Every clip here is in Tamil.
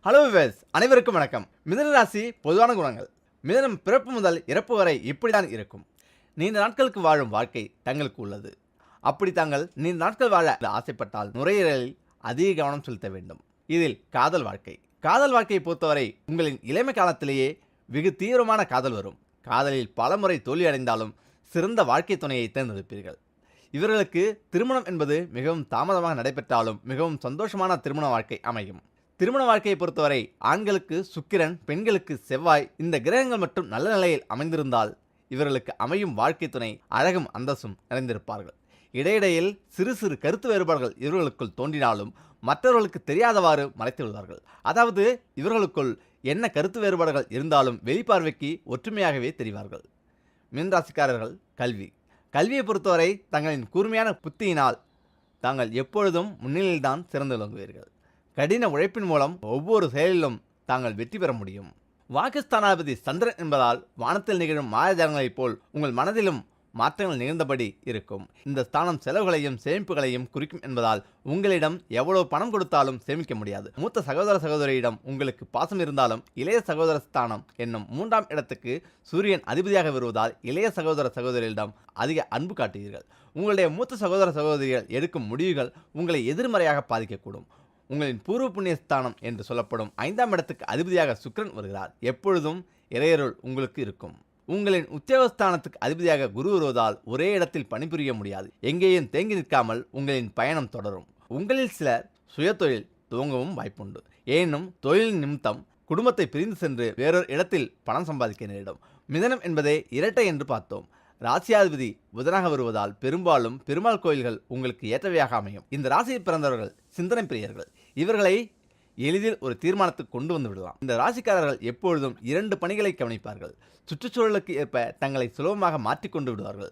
ஹலோ விவேஸ், அனைவருக்கும் வணக்கம். மிதுன ராசி பொதுவான குணங்கள். மிதுனம் பிறப்பு முதல் இறப்பு வரை இப்படிதான் இருக்கும். நீண்ட நாட்களுக்கு வாழும் வாழ்க்கை தங்களுக்கு உள்ளது. அப்படி தாங்கள் நீண்ட நாட்கள் வாழ ஆசைப்பட்டால் நுரையீரலில் அதிக கவனம் செலுத்த வேண்டும். இதில் காதல் வாழ்க்கை. காதல் வாழ்க்கையை பொறுத்தவரை உங்களின் இளமை காலத்திலேயே வெகு தீவிரமான காதல் வரும். காதலில் பலமுறை தோல்வியடைந்தாலும் சிறந்த வாழ்க்கை துணையை தேர்ந்தெடுப்பீர்கள். இவர்களுக்கு திருமணம் என்பது மிகவும் தாமதமாக நடைபெற்றாலும் மிகவும் சந்தோஷமான திருமண வாழ்க்கை அமையும். திருமண வாழ்க்கையை பொறுத்தவரை ஆண்களுக்கு சுக்கிரன், பெண்களுக்கு செவ்வாய், இந்த கிரகங்கள் மட்டும் நல்ல நிலையில் அமைந்திருந்தால் இவர்களுக்கு அமையும் வாழ்க்கை துணை அழகும் அந்தஸ்தும் நிறைந்திருப்பார்கள். இடையிடையில் சிறு சிறு கருத்து வேறுபாடுகள் இவர்களுக்குள் தோன்றினாலும் மற்றவர்களுக்கு தெரியாதவாறு மறைத்து விடுவார்கள். அதாவது இவர்களுக்குள் என்ன கருத்து வேறுபாடுகள் இருந்தாலும் வெளிப்பார்வைக்கு ஒற்றுமையாகவே தெரிவார்கள். மீனராசிக்காரர்கள் கல்வியை பொறுத்தவரை தங்களின் கூர்மையான புத்தியினால் தாங்கள் எப்பொழுதும் முன்னிலையில்தான் சிறந்து விளங்குவீர்கள். கடின உழைப்பின் மூலம் ஒவ்வொரு செயலிலும் தாங்கள் வெற்றி பெற முடியும். வாக்குஸ்தானாதிபதி சந்திரன் என்பதால் வானத்தில் நிகழும் மாயஜாலங்களைப் போல் உங்கள் மனதிலும் மாற்றங்கள் நிகழ்ந்தபடி இருக்கும். இந்த ஸ்தானம் செலவுகளையும் சேமிப்புகளையும் குறிக்கும் என்பதால் உங்களிடம் எவ்வளவு பணம் கொடுத்தாலும் சேமிக்க முடியாது. மூத்த சகோதர சகோதரியிடம் உங்களுக்கு பாசம் இருந்தாலும் இளைய சகோதர ஸ்தானம் என்னும் 3ஆம் இடத்துக்கு சூரியன் அதிபதியாக வருவதால் இளைய சகோதர சகோதரியிடம் அதிக அன்பு காட்டுவீர்கள். உங்களுடைய மூத்த சகோதர சகோதரிகள் எடுக்கும் முடிவுகள் உங்களை எதிர்மறையாக பாதிக்கக்கூடும். உங்களின் பூர்வ புண்ணிய ஸ்தானம் என்று சொல்லப்படும் 5ஆம் இடத்துக்கு அதிபதியாக சுக்கிரன் வருகிறார். எப்பொழுதும் இறையருள் உங்களுக்கு இருக்கும். உங்களின் உத்தியோகஸ்தானத்துக்கு அதிபதியாக குரு வருவதால் ஒரே இடத்தில் பணிபுரிய முடியாது. எங்கேயும் தேங்கி நிற்காமல் உங்களின் பயணம் தொடரும். உங்களில் சிலர் சுயதொழில் துவங்கவும் வாய்ப்புண்டு. ஏனும் தொழில் நிமித்தம் குடும்பத்தை பிரிந்து சென்று வேறொரு இடத்தில் பணம் சம்பாதிக்க நேரிடும். மிதனம் என்பதே இரட்டை என்று பார்த்தோம். ராசியாதிபதி புதனாக வருவதால் பெரும்பாலும் பெருமாள் கோயில்கள் உங்களுக்கு ஏற்றவையாக அமையும். இந்த ராசியில் பிறந்தவர்கள் சிந்தனை பிரியர்கள். இவர்களை எளிதில் ஒரு தீர்மானத்துக்கு கொண்டு வந்து விடலாம். இந்த ராசிக்காரர்கள் எப்பொழுதும் 2 பணிகளை கவனிப்பார்கள். சுற்றுச்சூழலுக்கு ஏற்ப தங்களை சுலபமாக மாற்றிக்கொண்டு விடுவார்கள்.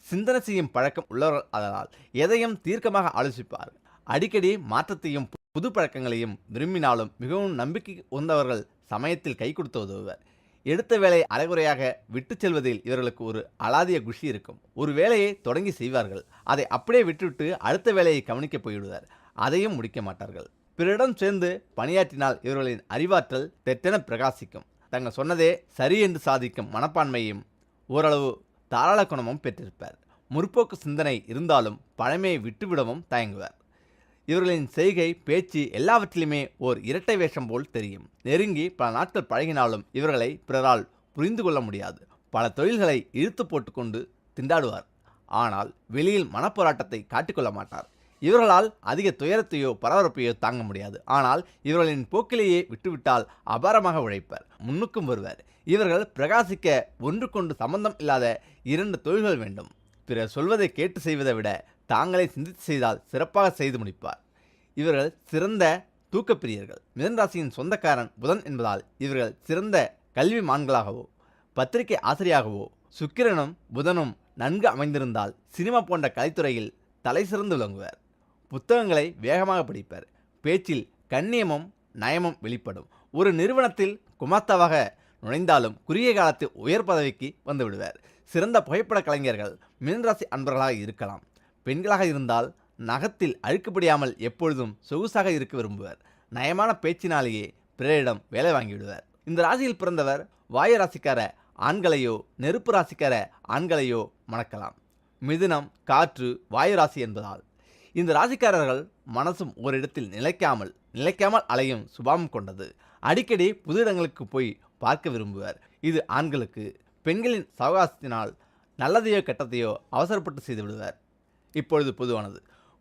சிந்தனை செய்யும் பழக்கம் உள்ளவர்கள். அதனால் எதையும் தீர்க்கமாக ஆலோசிப்பார்கள். அடிக்கடி மாற்றத்தையும் புது பழக்கங்களையும் விரும்பினாலும் மிகவும் நம்பிக்கை உந்தவர்கள் சமயத்தில் கை கொடுத்து உதவுவர். எடுத்த வேலையை அரைகுறையாக விட்டு செல்வதில் இவர்களுக்கு ஒரு அலாதிய குஷி இருக்கும். ஒரு வேலையை தொடங்கி செய்வார்கள். அதை அப்படியே விட்டுவிட்டு அடுத்த வேலையை கவனிக்க போய்விடுவார். அதையும் முடிக்க மாட்டார்கள். பிறரிடம் சேர்ந்து பணியாற்றினால் இவர்களின் அறிவாற்றல் தெட்டென பிரகாசிக்கும். தங்கள் சொன்னதே சரி என்று சாதிக்கும் மனப்பான்மையும் ஓரளவு தாராள குணமும் பெற்றிருப்பார். முற்போக்கு சிந்தனை இருந்தாலும் பழமையை விட்டுவிடவும் தயங்குவார். இவர்களின் செய்கை, பேச்சு எல்லாவற்றிலுமே ஓர் இரட்டை வேஷம் போல் தெரியும். நெருங்கி பல நாட்கள் பழகினாலும் இவர்களை பிறரால் புரிந்து கொள்ள முடியாது. பல தொழில்களை இழுத்து போட்டுக்கொண்டு திண்டாடுவார். ஆனால் வெளியில் மனப்போராட்டத்தை காட்டிக்கொள்ள மாட்டார். இவர்களால் அதிக துயரத்தையோ பரபரப்பையோ தாங்க முடியாது. ஆனால் இவர்களின் போக்கிலேயே விட்டுவிட்டால் அபாரமாக உழைப்பர், முன்னுக்கும் வருவர். இவர்கள் பிரகாசிக்க ஒன்றுக்கொண்டு சம்பந்தம் இல்லாத 2 தொழில்கள் வேண்டும். பிறர் சொல்வதை கேட்டு செய்வதை விட தாங்களே சிந்தித்து செய்தால் சிறப்பாக செய்து முடிப்பார். இவர்கள் சிறந்த தூக்கப்பிரியர்கள். மிதனராசியின் சொந்தக்காரன் புதன் என்பதால் இவர்கள் சிறந்த கல்வி மான்களாகவோ பத்திரிகை ஆசிரியராகவோ சுக்கிரனும் புதனும் நன்கு அமைந்திருந்தால் சினிமா போன்ற கலைத்துறையில் தலை சிறந்து விளங்குவர். புத்தகங்களை வேகமாக படிப்பர். பேச்சில் கண்ணியமும் நயமும் வெளிப்படும். ஒரு நிறுவனத்தில் குமாத்தாவாக நுழைந்தாலும் குறுகிய காலத்தில் உயர் பதவிக்கு வந்து விடுவர். சிறந்த புகைப்பட கலைஞர்கள் மீனராசி அன்பர்களாக இருக்கலாம். பெண்களாக இருந்தால் நகத்தில் அழுக்குப்படியாமல் எப்பொழுதும் சொகுசாக இருக்க விரும்புவர். நயமான பேச்சினாலேயே பிறரிடம் வேலை வாங்கிவிடுவர். இந்த ராசியில் பிறந்தவர் வாயு ராசிக்கார ஆண்களையோ நெருப்பு ராசிக்கார ஆண்களையோ மணக்கலாம். மிதுனம் காற்று வாயு ராசி என்பதால் இந்த ராசிக்காரர்கள் மனசும் ஓரிடத்தில் நிலைக்காமல் அலையும் சுபாவம் கொண்டது. அடிக்கடி புது இடங்களுக்கு போய் பார்க்க விரும்புவர். இது ஆண்களுக்கு. பெண்களின் சவகாசத்தினால் நல்லதையோ கெட்டதையோ அவசரப்பட்டு செய்து விடுவர். இப்பொழுது பொதுவானது.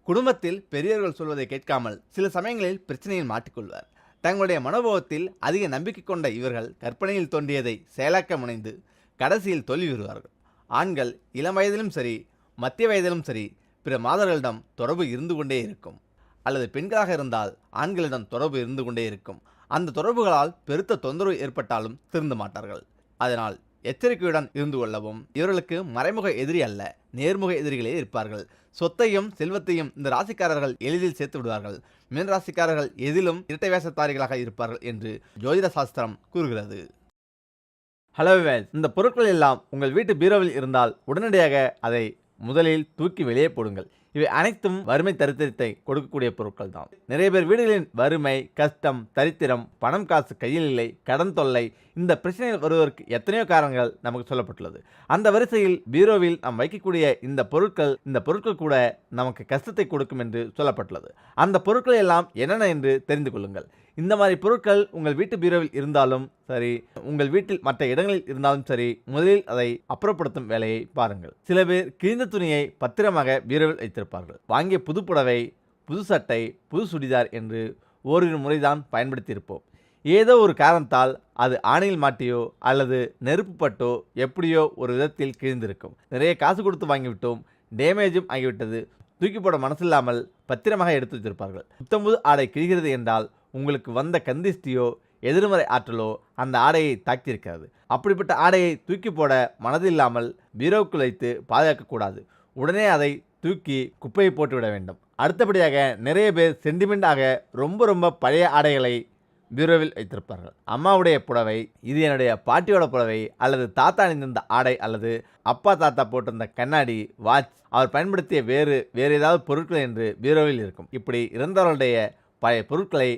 குடும்பத்தில் பெரியவர்கள் சொல்வதை கேட்காமல் சில சமயங்களில் பிரச்சனையில் மாட்டிக்கொள்வார். தங்களுடைய மனோபாவத்தில் அதிக நம்பிக்கை கொண்ட இவர்கள் கற்பனையில் தோன்றியதை செயலாக்க முனைந்து கடைசியில் தோல்வி வருவார்கள். ஆண்கள் இளம் வயதிலும் சரி மத்திய வயதிலும் சரி பிற மாதர்களிடம் தொடர்பு இருந்து கொண்டே இருக்கும். அல்லது பெண்களாக இருந்தால் ஆண்களிடம் தொடர்பு இருந்து கொண்டே இருக்கும். அந்த தொடர்புகளால் பெருத்த தொந்தரவு ஏற்பட்டாலும் திருந்த மாட்டார்கள். அதனால் எச்சரிக்கையுடன் இருந்து கொள்ளவும். இவர்களுக்கு மறைமுக எதிரி அல்ல, நேர்முக எதிரிகளே இருப்பார்கள். சொத்தையும் செல்வத்தையும் இந்த ராசிக்காரர்கள் எளிதில் சேர்த்து விடுவார்கள். மீனராசிக்காரர்கள் எதிலும் இரட்டை வேஷத்தாரிகளாக இருப்பார்கள் என்று ஜோதிட சாஸ்திரம் கூறுகிறது. ஹலோ வேல், இந்த பொருட்கள் எல்லாம் உங்கள் வீட்டு பீரோவில் இருந்தால் உடனடியாக அதை முதலில் தூக்கி வெளியே போடுங்கள். இவை அனைத்தும் வறுமை தரித்திரத்தை கொடுக்கக்கூடிய பொருட்கள் தான். நிறைய பேர் வீடுகளின் வறுமை, கஷ்டம், தரித்திரம், பணம் காசு கையில் இல்லை, கடன் தொல்லை, இந்த பிரச்சனைகள் வருவதற்கு எத்தனையோ காரணங்கள் நமக்கு சொல்லப்பட்டுள்ளது. அந்த வரிசையில் பீரோவில் நாம் வைக்கக்கூடிய இந்த பொருட்கள் கூட நமக்கு கஷ்டத்தை கொடுக்கும் என்று சொல்லப்பட்டுள்ளது. அந்த பொருட்கள் எல்லாம் என்னென்ன என்று தெரிந்து கொள்ளுங்கள். இந்த மாதிரி பொருட்கள் உங்கள் வீட்டு பீரோவில் இருந்தாலும் சரி, உங்கள் வீட்டில் மற்ற இடங்களில் இருந்தாலும் சரி, முதலில் அதை அப்புறப்படுத்தும் வேலையை பாருங்கள். சில பேர் கிழிந்த துணியை பத்திரமாக பீரோவில் வைத்திருப்பார்கள். வாங்கிய புது புடவை, புது சட்டை, புது சுடிதார் என்று ஓரிரு முறைதான் பயன்படுத்தியிருப்போம். ஏதோ ஒரு காரணத்தால் அது ஆணியில் மாட்டியோ அல்லது நெருப்பு பட்டோ எப்படியோ ஒரு விதத்தில் கிழிந்திருக்கும். நிறைய காசு கொடுத்து வாங்கிவிட்டோம், டேமேஜும் ஆகிவிட்டது, தூக்கி போட மனசில்லாமல் பத்திரமாக எடுத்து வச்சிருப்பார்கள். புத்தம்புது ஆடை கிழிகிறது என்றால் உங்களுக்கு வந்த கந்திஷ்டியோ எதிர்மறை ஆற்றலோ அந்த ஆடையை தாக்கியிருக்கிறது. அப்படிப்பட்ட ஆடையை தூக்கி போட மனதில்லாமல் பீரோவுக்குள் வைத்து பாதுகாக்கக்கூடாது. உடனே அதை தூக்கி குப்பையை போட்டுவிட வேண்டும். அடுத்தபடியாக நிறைய பேர் சென்டிமெண்டாக ரொம்ப பழைய ஆடைகளை பீரோவில் வைத்திருப்பார்கள். அம்மாவுடைய புடவை, இது என்னுடைய பாட்டியோட புடவை, அல்லது தாத்தா அணிந்திருந்த ஆடை, அல்லது அப்பா தாத்தா போட்டிருந்த கண்ணாடி, வாட்ச், அவர் பயன்படுத்திய வேறு ஏதாவது பொருட்கள் என்று பீரோவில் இருக்கும். இப்படி இறந்தவர்களுடைய பழைய பொருட்களை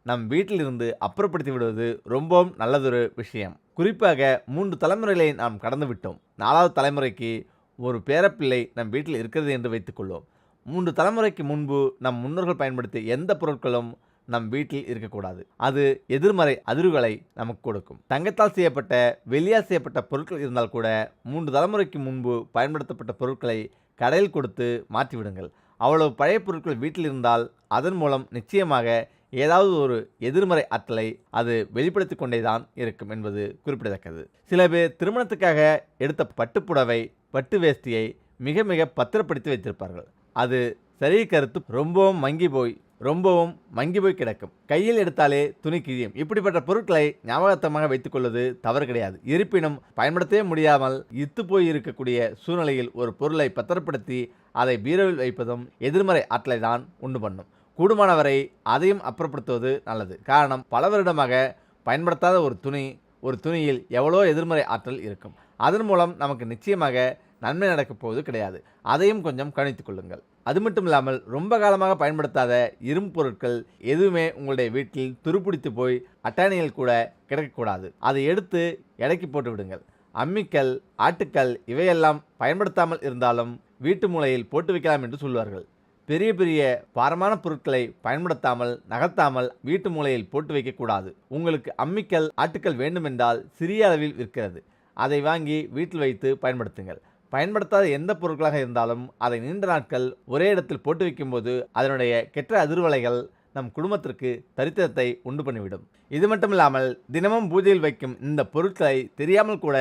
நம் வீட்டிலிருந்து அப்புறப்படுத்தி விடுவது ரொம்பவும் நல்லதொரு விஷயம். குறிப்பாக 3 தலைமுறைகளை நாம் கடந்து விட்டோம். 4வது தலைமுறைக்கு ஒரு பேரப்பிள்ளை நம் வீட்டில் இருக்கிறது என்று வைத்துக்கொள்வோம். 3 தலைமுறைக்கு முன்பு நம் முன்னோர்கள் பயன்படுத்திய எந்த பொருட்களும் நம் வீட்டில் இருக்கக்கூடாது. அது எதிர்மறை அதிர்வுகளை நமக்கு கொடுக்கும். தங்கத்தால் செய்யப்பட்ட, வெள்ளியால் செய்யப்பட்ட பொருட்கள் இருந்தால் கூட 3 தலைமுறைக்கு முன்பு பயன்படுத்தப்பட்ட பொருட்களை கடையில் கொடுத்து மாற்றிவிடுங்கள். அவ்வளவு பழைய பொருட்கள் வீட்டில் இருந்தால் அதன் மூலம் நிச்சயமாக ஏதாவது ஒரு எதிர்மறை ஆற்றலை அது வெளிப்படுத்தி கொண்டேதான் இருக்கும் என்பது குறிப்பிடத்தக்கது. சில பேர் திருமணத்துக்காக எடுத்த பட்டுப்புடவை, பட்டு வேஷ்டியை மிக பத்திரப்படுத்தி வைத்திருப்பார்கள். அது சரி கருத்து ரொம்பவும் மங்கி போய் கிடக்கும். கையில் எடுத்தாலே துணி கிழியும். இப்படிப்பட்ட பொருட்களை ஞாபகத்தமாக வைத்துக் கொள்வது தவறு கிடையாது. இருப்பினும் பயன்படுத்தவே முடியாமல் இத்து போய் இருக்கக்கூடிய சூழ்நிலையில் ஒரு பொருளை பத்திரப்படுத்தி அதை பீரோவில் வைப்பதும் எதிர்மறை ஆற்றலை தான் உண்டு பண்ணும். கூடுமானவரை அதையும் அப்புறப்படுத்துவது நல்லது. காரணம், பல வருடமாக பயன்படுத்தாத ஒரு துணியில் எவ்வளோ எதிர்மறை ஆற்றல் இருக்கும். அதன் மூலம் நமக்கு நிச்சயமாக நன்மை நடக்கப் போவது கிடையாது. அதையும் கொஞ்சம் கவனித்துக் கொள்ளுங்கள். அது மட்டும் இல்லாமல் ரொம்ப காலமாக பயன்படுத்தாத இரும்பு பொருட்கள் எதுவுமே உங்களுடைய வீட்டில் துருப்பிடித்து போய் அட்டாணியில் கூட கிடைக்கக்கூடாது. அதை எடுத்து எடைக்கு போட்டு விடுங்கள். அம்மிக்கல், ஆட்டுக்கல் இவையெல்லாம் பயன்படுத்தாமல் இருந்தாலும் வீட்டு மூலையில் போட்டு வைக்கலாம் என்று சொல்வார்கள். பெரிய பாரமான பொருட்களை பயன்படுத்தாமல், நகர்த்தாமல் வீட்டு மூலையில் போட்டு வைக்கக்கூடாது. உங்களுக்கு அம்மிக்கல், ஆட்டுக்கல் வேண்டுமென்றால் சிறிய அளவில் விற்கிறது. அதை வாங்கி வீட்டில் வைத்து பயன்படுத்துங்கள். பயன்படுத்தாத எந்த பொருட்களாக இருந்தாலும் அதை நீண்ட நாட்கள் ஒரே இடத்தில் போட்டு வைக்கும்போது அதனுடைய கெட்ட அதிர்வலைகள் நம் குடும்பத்திற்கு தரித்திரத்தை உண்டு பண்ணிவிடும். இது மட்டும் இல்லாமல் தினமும் பூஜையில் வைக்கும் இந்த பொருட்களை தெரியாமல் கூட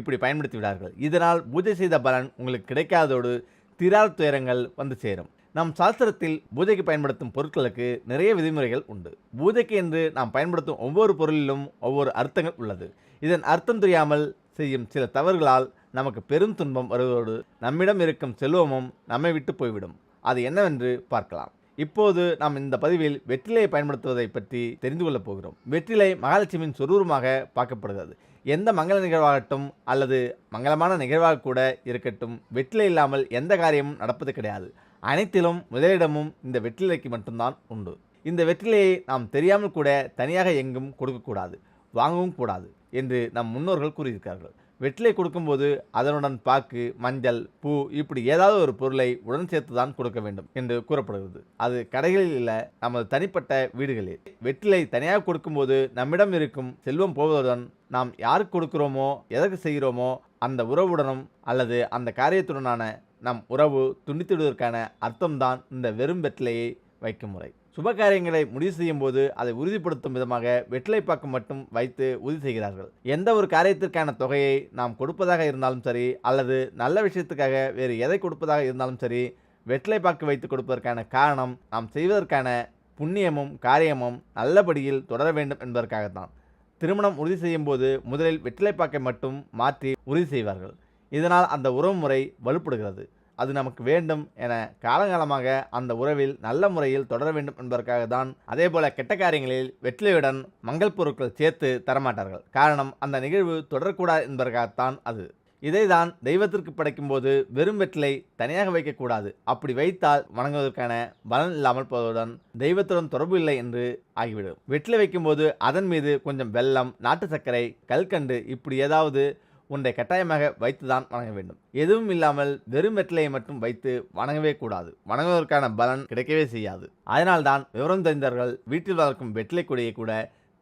இப்படி பயன்படுத்தி விடார்கள். இதனால் பூஜை செய்த பலன் உங்களுக்கு கிடைக்காதோடு தீராத துயரங்கள் வந்து சேரும். நம் சாஸ்திரத்தில் பூஜைக்கு பயன்படுத்தும் பொருட்களுக்கு நிறைய விதிமுறைகள் உண்டு. பூஜைக்கு என்று நாம் பயன்படுத்தும் ஒவ்வொரு பொருளிலும் ஒவ்வொரு அர்த்தங்கள் உள்ளது. இதன் அர்த்தம் தெரியாமல் செய்யும் சில தவறுகளால் நமக்கு பெரும் துன்பம் வருவதோடு நம்மிடம் இருக்கும் செல்வமும் நம்மை விட்டு போய்விடும். அது என்னவென்று பார்க்கலாம். இப்போது நாம் இந்த பதிவில் வெற்றிலையை பயன்படுத்துவதை பற்றி தெரிந்து கொள்ளப் போகிறோம். வெற்றிலை மகாலட்சுமியின் சொரூபமாக பார்க்கப்படுகிறது. எந்த மங்கள நிகழ்வாகட்டும் அல்லது மங்களமான நிகழ்வாக கூட இருக்கட்டும், வெற்றிலை இல்லாமல் எந்த காரியமும் நடப்பது கிடையாது. அனைத்திலும் முதலிடமும் இந்த வெற்றிலைக்கு மட்டும்தான் உண்டு. இந்த வெற்றிலையை நாம் தெரியாமல் கூட தனியாக எங்கும் கொடுக்கக்கூடாது, வாங்கவும் கூடாது என்று நம் முன்னோர்கள் கூறியிருக்கிறார்கள். வெற்றிலை கொடுக்கும்போது அதனுடன் பாக்கு, மஞ்சள், பூ இப்படி ஏதாவது ஒரு பொருளை உடன் சேர்த்து தான் கொடுக்க வேண்டும் என்று கூறப்படுகிறது. அது கடைகளில் இல்லை, நமது தனிப்பட்ட வீடுகளில். வெற்றிலை தனியாக கொடுக்கும்போது நம்மிடம் இருக்கும் செல்வம் போவதுடன் நாம் யாருக்கு கொடுக்கிறோமோ, எதற்கு செய்கிறோமோ அந்த உறவுடனும் அல்லது அந்த காரியத்துடனான நம் உறவு துண்டித்துவிடுவதற்கான அர்த்தம்தான் இந்த வெறும் வெற்றிலையை வைக்கும் முறை. சுப காரியங்களை முடிவு செய்யும் போது அதை உறுதிப்படுத்தும் விதமாக வெற்றிலை பாக்கு மட்டும் வைத்து உறுதி செய்கிறார்கள். எந்த ஒரு காரியத்திற்கான தொகையை நாம் கொடுப்பதாக இருந்தாலும் சரி, அல்லது நல்ல விஷயத்துக்காக வேறு எதை கொடுப்பதாக இருந்தாலும் சரி, வெற்றிலை பாக்கு வைத்து கொடுப்பதற்கான காரணம் நாம் செய்வதற்கான புண்ணியமும் காரியமும் நல்லபடியில் தொடர வேண்டும் என்பதற்காகத்தான். திருமணம் உறுதி செய்யும் போது முதலில் வெற்றிலை பாக்கை மட்டும் மாற்றி உறுதி செய்வார்கள். இதனால் அந்த உறவு முறை வலுப்படுகிறது. அது நமக்கு வேண்டும் என காலங்காலமாக அந்த உறவில் நல்ல முறையில் தொடர வேண்டும் என்பதற்காக தான். அதேபோல கெட்ட காரியங்களில் வெற்றிலையுடன் மங்கள் பொருட்கள் சேர்த்து தரமாட்டார்கள். காரணம், அந்த நிகழ்வு தொடரக்கூடாது என்பதற்காகத்தான் அது. இதைதான் தெய்வத்திற்கு படைக்கும்போது வெறும் வெற்றிலை தனியாக வைக்கக்கூடாது. அப்படி வைத்தால் வணங்குவதற்கான பலன் இல்லாமல் போவதுடன் தெய்வத்துடன் தொடர்பு இல்லை என்று ஆகிவிடும். வெற்றிலை வைக்கும்போது அதன் மீது கொஞ்சம் வெல்லம், நாட்டு சர்க்கரை, கல்கண்டு இப்படி ஏதாவது ஒன்றை கட்டாயமாக வைத்துதான் வணங்க வேண்டும். எதுவும் இல்லாமல் வெறும் வெற்றிலையை மட்டும் வைத்து வணங்கவே கூடாது. வணங்குவதற்கான பலன் கிடைக்கவே செய்யாது. அதனால்தான் விவரம் தெரிந்தவர்கள் வீட்டில் வளர்க்கும் வெற்றிலை கொடியை கூட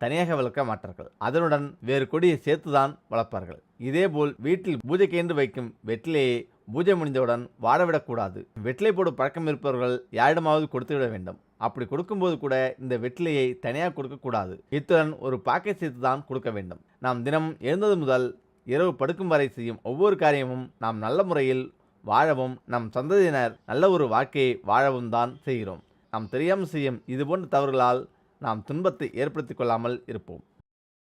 தனியாக வளர்க்க மாட்டார்கள். அதனுடன் வேறு கொடியை சேர்த்துதான் வளர்ப்பார்கள். இதேபோல் வீட்டில் பூஜைக்கு என்று வைக்கும் வெற்றிலையை பூஜை முடிந்தவுடன் வாடவிடக்கூடாது. வெற்றிலை போடும் பழக்கம் இருப்பவர்கள் யாரிடமாவது கொடுத்துவிட வேண்டும். அப்படி கொடுக்கும்போது கூட இந்த வெற்றிலையை தனியாக கொடுக்கக்கூடாது. இத்துடன் ஒரு பாக்கெட் சேர்த்து தான் கொடுக்க வேண்டும். நாம் தினம் எழுந்தது முதல் இரவு படுக்கும் வரை செய்யும் ஒவ்வொரு காரியமும் நாம் நல்ல முறையில் வாழவும் நம் சந்ததியினர் நல்ல ஒரு வாழ்க்கையை வாழவும் தான் செய்கிறோம். நாம் தெரியாமல் செய்யும் இதுபோன்ற தவறுகளால் நாம் துன்பத்தை ஏற்படுத்திக் கொள்ளாமல் இருப்போம்.